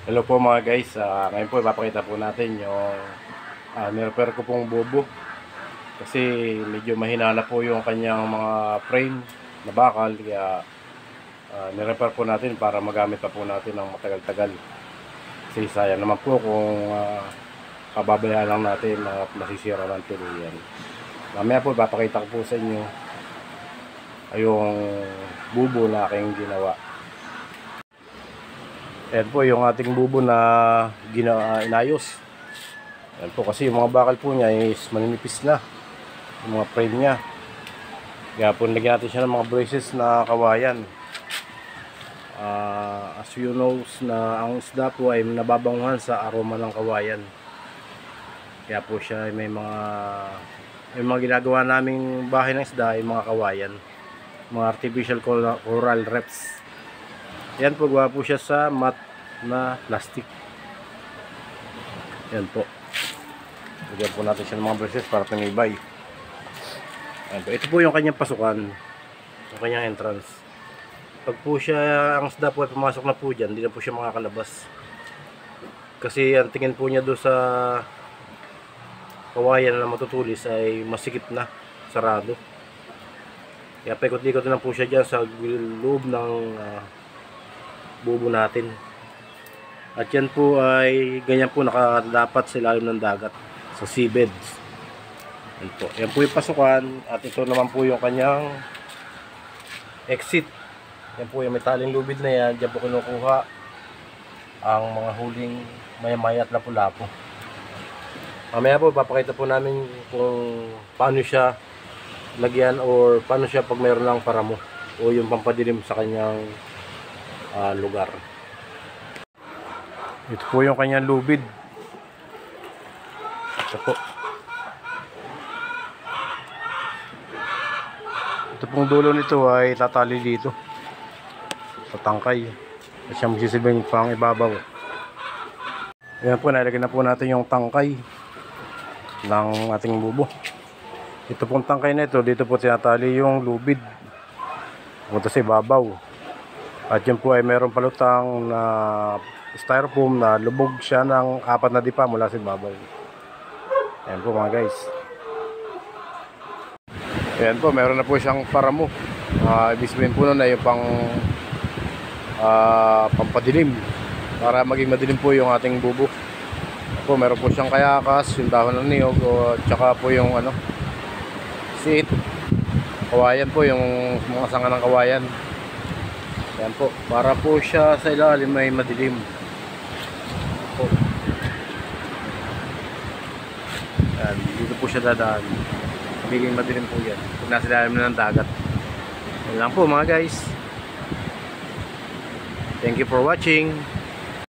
Hello po mga guys, ngayon po ipapakita po natin yung nirepair ko pong bubo kasi medyo mahina na po yung kanyang mga frame na bakal, kaya nirepair po natin para magamit pa po natin ng matagal-tagal. Kasi sayang naman po kung pababayaan lang natin at masisira ng tuluyan. Mamaya po ipapakita ko po sa inyo yung bubo na aking ginawa. Ayan po yung ating bubo na inayos. Ayan po, kasi yung mga bakal po niya is maninipis na, yung mga frame niya. Kaya po nilagyan natin siya ng mga braces na kawayan. As you know na ang isda po ay nababanguhan sa aroma ng kawayan. Kaya po siya may mga ginagawa naming bahay ng isda ay mga kawayan, mga artificial coral reefs. Yan po, gawa po siya sa matte na plastic. Yan po. Lagyan po natin siya ng mga braces para tumibay. Yan po. Ito po yung kanyang pasukan, yung kanyang entrance. Pag po siya, ang isda po ay pumasok na po dyan, hindi na po siya makakalabas. Kasi ang tingin po niya doon sa kawayan na matutulis ay masikip na, sarado. Kaya paikot-ikot na po siya dyan sa loob ng bubo natin. At yan po ay ganyan po nakadapat sa ilalim ng dagat, sa seabeds. Yan po. Yan po yung pasukan, at ito naman po yung kanyang exit. Yan po yung metaling lubid na yan. Diyan po kinukuha ang mga huling maya-maya at lapu-lapu. Mamaya po papakita po namin kung paano siya lagyan or paano siya pag mayroon ng paramo o yung pampadilim sa kanyang lugar. Ito po yung kanyang lubid. Ito po. Ito pong dulo nito ay tatali dito sa tangkay at siya magsisilbing pang ibabaw. Ayan po, nalagyan na po natin yung tangkay ng ating bubo. Ito pong tangkay na ito, dito po tinatali yung lubid punta sa ibabaw. At yan po ay mayroong palutang na styrofoam na lubog siya ng 4 na dipa mula sa ibabaw. Ayan po mga guys. Ayan po, mayroon na po siyang paramo. Ibig sabihin po nun ay yung pampadilim para maging madilim po yung ating bubo. Ayan po, mayroon po siyang kayakas, yung dahon ng niyog, at saka po yung siit. Kawayan po, yung mga sanga ng kawayan. Ayan po, para po siya sa ilalim may madilim po. Ayan, dito po siya dadaan. Magiging madilim po yan pag nasa ilalim na ng dagat. Ayan lang po mga guys. Thank you for watching.